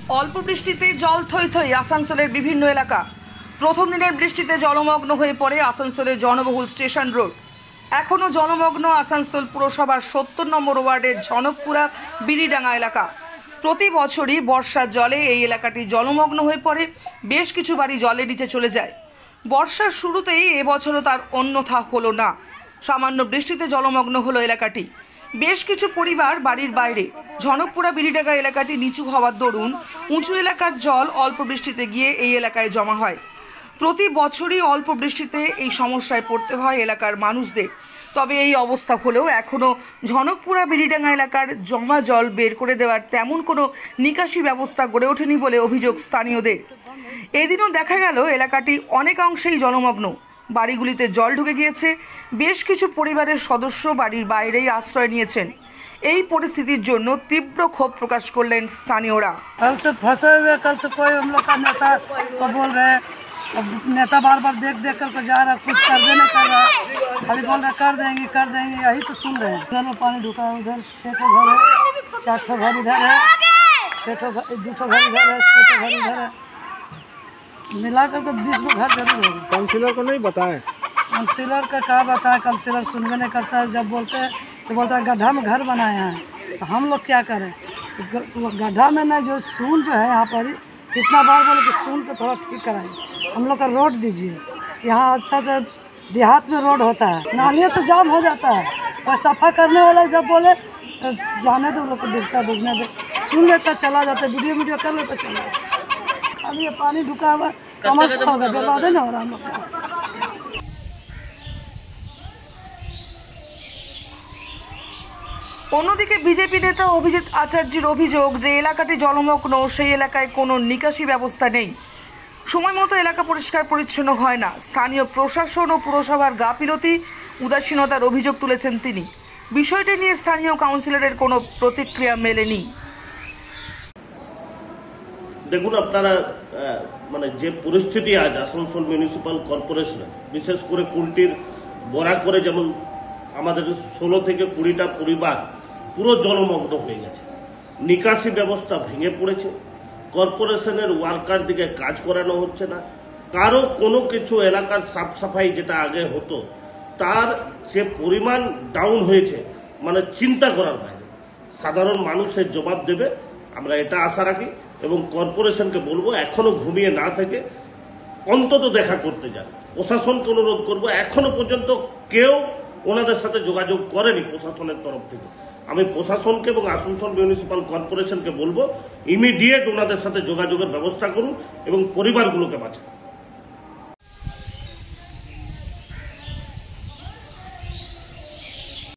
অল্প বৃষ্টিতে জল থই থই আসানসোলের বিভিন্ন এলাকা। প্রথম দিনের বৃষ্টিতে জলমগ্ন হয়ে পড়ে আসানসোলের জনবহুল স্টেশন রোড। এখনও জলমগ্ন আসানসোল পুরসভার ৭০ নম্বর ওয়ার্ডের ঝনকপুরা বিড়িডাঙ্গা এলাকা। প্রতি বছরই বর্ষার জলে এই এলাকাটি জলমগ্ন হয়ে পড়ে, বেশ কিছু বাড়ি জলের নিচে চলে যায়। বর্ষার শুরুতেই এবছরও তার অন্যথা হলো না। সামান্য বৃষ্টিতে জলমগ্ন হলো এলাকাটি। বেশ কিছু পরিবার বাড়ির বাইরে। ঝনকপুরা বিড়িডাঙ্গা এলাকাটি নিচু হওয়ার দরুন উঁচু এলাকার জল অল্প বৃষ্টিতে গিয়ে এই এলাকায় জমা হয়। প্রতি বছরই অল্প বৃষ্টিতে এই সমস্যায় পড়তে হয় এলাকার মানুষদের। তবে এই অবস্থা হলেও এখনও ঝনকপুরা বিড়িডাঙ্গা এলাকার জমা জল বের করে দেওয়ার তেমন কোনো নিকাশি ব্যবস্থা গড়ে ওঠেনি বলে অভিযোগ স্থানীয়দের। এদিনও দেখা গেল এলাকাটি অনেকাংশেই জলমগ্ন। বাড়িগুলিতে জল ঢুকে গিয়েছে। বেশ কিছু পরিবারের সদস্য বাড়ির বাইরেই আশ্রয় নিয়েছেন। এই পরিস্থিতির জন্য তীব্র ক্ষোভ প্রকাশ করলেন স্থানীয়রা। कल से फंसे हुए, कल से कोई हम लोग का नेता को बोल रहे हैं, नेता बार बार देख कर जा रहा है, कुछ कर नहीं कर रहा, खाली बोल रहे कर देंगे, यही तो सुन रहे हैं। घर में पानी ढुका है, उधर 6 ठो घर है, 4 ठो घर इधर है, 2 ठो घर इधर है, 6 ठो घर इधर है, मिला करके 20 गो घर जरूर है। काउंसिलर को नहीं बताएं? काउंसिलर का क्या बताएं, काउंसिलर सुनबे नहीं करता है। जब बोलते हैं तो बोलता है गड्ढा में घर बनाए हैं, तो हम लोग क्या करें? तो गड्ढा में ना जो सून जो है यहाँ पर कितना बार बोले कि सून को थोड़ा ठीक कराइए, हम लोग का रोड दीजिए। यहाँ अच्छा से देहात में रोड होता है, नालियाँ तो जाम हो जाता है, और सफ़ा करने वाला जब बोले तो जाने दो, लोग को डूबने दे, सुन लेता चला जाता, वीडियो कर लेता चला जाता। अब ये पानी ढुका हुआ समझ होगा, बर्बाद है ना हो रहा हम लोग का। অন্যদিকে বিজেপি নেতা অভিজিৎ আচার্যের অভিযোগ যে এলাকাটি জলমগ্ন, সেই এলাকায় কোনো নিকাশি ব্যবস্থা নেই। সময় মতো এলাকা পরিষ্কার পরিচ্ছন্ন হয় না। স্থানীয় প্রশাসন ও পুরসভার গাফিলতি, উদাসীনতার অভিযোগ তুলেছেন তিনি। বিষয়টি নিয়ে স্থানীয় কাউন্সিলরের কোনো প্রতিক্রিয়া মেলেনি। দেখুন, আপনারা যে পরিস্থিতি আজ আসানসোল মিউনিসিপ্যাল কর্পোরেশনে, বিশেষ করে কুলটির বড়া করে যেমন আমাদের 16 থেকে 20টা পরিবার পুরো জলমগ্ন হয়ে গেছে। নিকাশি ব্যবস্থা ভেঙে পড়েছে। কর্পোরেশনের ওয়ার্কার দিকে কাজ করানো হচ্ছে না। কারো কোনো কিছু এলাকার সাফ সাফাই যেটা আগে হতো তার যে পরিমাণ ডাউন হয়েছে, মানে চিন্তা করার বাইরে। সাধারণ মানুষের জবাব দেবে, আমরা এটা আশা রাখি, এবং কর্পোরেশনকে বলবো এখনো ঘুমিয়ে না থেকে অন্তত দেখা করতে যান। প্রশাসনকে অনুরোধ করবো, এখনো পর্যন্ত কেউ ওনাদের সাথে যোগাযোগ করেনি প্রশাসনের তরফ থেকে। আমি প্রশাসনকে এবং আসানসোল মিউনিসিপ্যাল কর্পোরেশনকে বলবো ইমিডিয়েট ওনাদের সাথে যোগাযোগের ব্যবস্থা করুন এবং পরিবারগুলোকে বাঁচান।